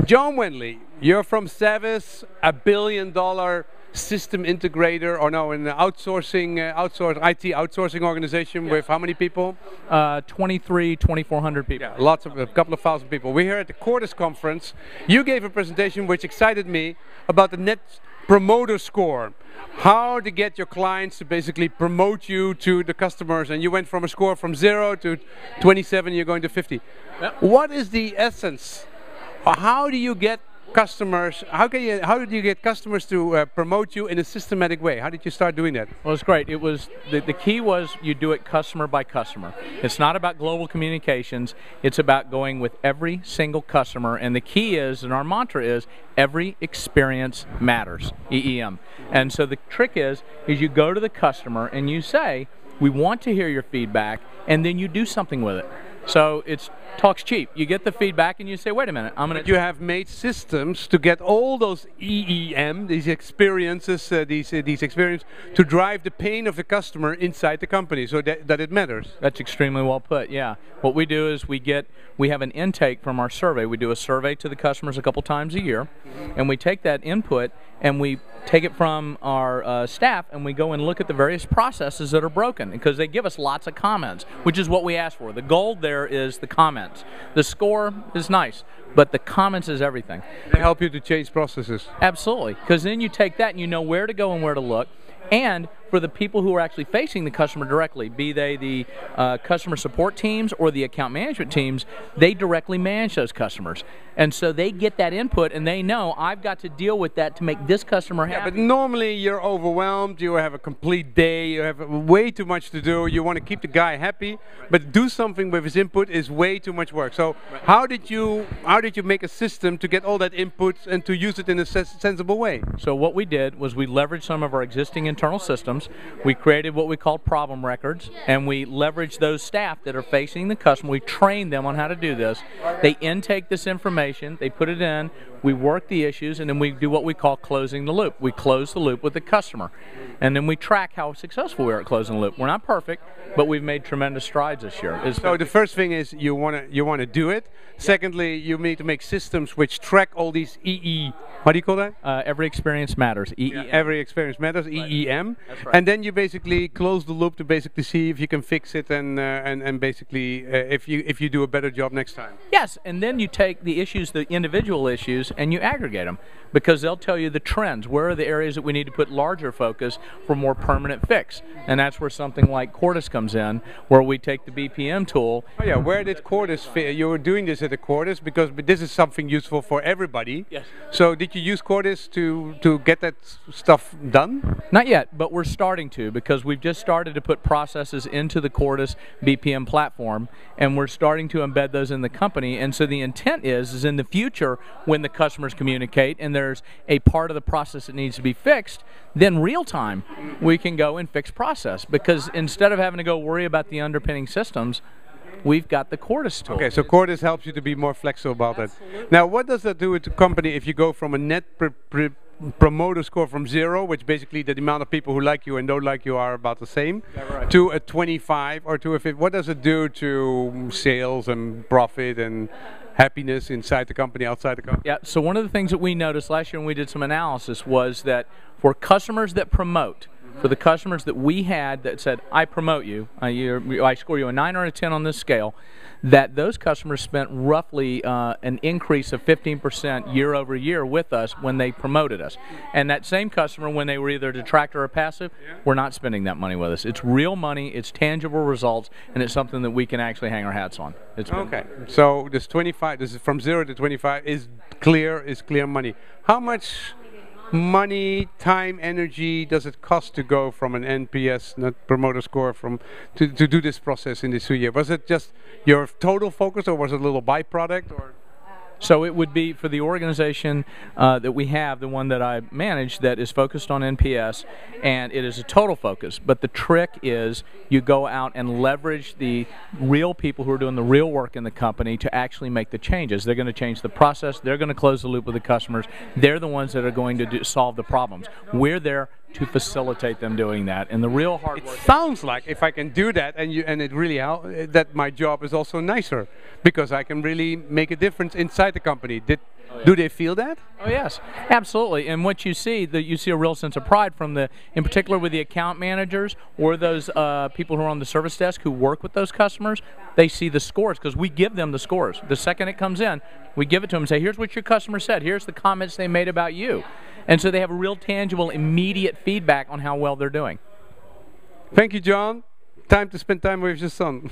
Jon Windkey, you're from Savvis, a billion-dollar system integrator, or no, an outsourcing, IT outsourcing organization with how many people? 2,400 people. Yeah, lots of, a couple of thousand people. We're here at the Cordys conference. You gave a presentation which excited me about the Net Promoter Score. How to get your clients to basically promote you to the customers, and you went from a score from 0 to 27, you're going to 50. Yep. What is the essence? How do you get customers? How did you get customers to promote you in a systematic way? How did you start doing that? Well, it's great. It was the key was you do it customer by customer. It's not about global communications. It's about going with every single customer. And the key is, and our mantra is, every experience matters. EEM. And so the trick is you go to the customer and you say, we want to hear your feedback, and then you do something with it. So it's talk's cheap. You get the feedback and you say, wait a minute, I'm going to... You have made systems to get all those EEM, these experiences, these experiences, to drive the pain of the customer inside the company so that it matters. That's extremely well put, yeah. What we do is we have an intake from our survey. We do a survey to the customers a couple times a year, and we take that input and we take it from our staff and we go and look at the various processes that are broken, because they give us lots of comments, which is what we ask for. The goal there is the comments. The score is nice, but the comments is everything. They help you to change processes. Absolutely, because then you take that and you know where to go and where to look. And for the people who are actually facing the customer directly, be they the customer support teams or the account management teams, they directly manage those customers. And so they get that input and they know, I've got to deal with that to make this customer happy. Yeah, but normally you're overwhelmed, you have a complete day, you have way too much to do, you want to keep the guy happy, but do something with his input is way too much work. So how did you make a system to get all that input and to use it in a sensible way? So what we did was we leveraged some of our existing internal systems. We created what we call problem records, and we leveraged those staff that are facing the customer. We trained them on how to do this. They intake this information, they put it in, we work the issues, and then we do what we call closing the loop. We close the loop with the customer, and then we track how successful we are at closing the loop. We're not perfect, but we've made tremendous strides this year. So the first thing is you want to do it. Secondly, you need to make systems which track all these what do you call that? Every experience matters. EEM. Yeah, every experience matters. Right. EEM. That's right. And then you basically close the loop to basically see if you can fix it and basically if you do a better job next time. Yes, and then you take the issues, the individual issues, and you aggregate them, because they'll tell you the trends. Where are the areas that we need to put larger focus for more permanent fix? And that's where something like Cordys comes in, where we take the BPM tool. Oh yeah, where did Cordys fit? You were doing this at the Cordys because this is something useful for everybody. Yes. So did you use Cordys to get that stuff done? Not yet, but we're starting to, because we've just started to put processes into the Cordys BPM platform, and we're starting to embed those in the company. And so the intent is in the future, when the customers communicate and there's a part of the process that needs to be fixed, then real time we can go and fix process, because instead of having to go worry about the underpinning systems, we've got the Cordys tool. Okay, so Cordys helps you to be more flexible about that. Now, what does that do with the company if you go from a net promoter score from 0, which basically the amount of people who like you and don't like you are about the same, to a 25 or to a 50? What does it do to sales and profit and happiness inside the company, outside the company? Yeah, so one of the things that we noticed last year when we did some analysis was that for customers that promote, for the customers that we had that said, I promote you, I score you a 9 or a 10 on this scale, that those customers spent roughly an increase of 15% year over year with us when they promoted us. And that same customer, when they were either a detractor or passive, we're not spending that money with us. It's real money, it's tangible results, and it's something that we can actually hang our hats on. Okay, so this 25, this is from 0 to 25 is clear money. How much money, time, energy does it cost to go from an NPS, Net Promoter Score, to do this process in this 2 years? Was it just your total focus, or was it a little byproduct? Or? So it would be for the organization that we have, the one that I manage, that is focused on NPS, and it is a total focus. But the trick is you go out and leverage the real people who are doing the real work in the company to actually make the changes. They're going to change the process. They're going to close the loop with the customers. They're the ones that are going to solve the problems. We're there to facilitate them doing that, and the real hard work. It sounds like if I can do that, and it really helps, that my job is also nicer, because I can really make a difference inside the company. Do they feel that? Oh yes, absolutely. And what you see, you see a real sense of pride from in particular with the account managers or those people who are on the service desk who work with those customers. They see the scores because we give them the scores. The second it comes in, we give it to them and say, here's what your customer said. Here's the comments they made about you. And so they have a real tangible, immediate feedback on how well they're doing. Thank you, John. Time to spend time with your son.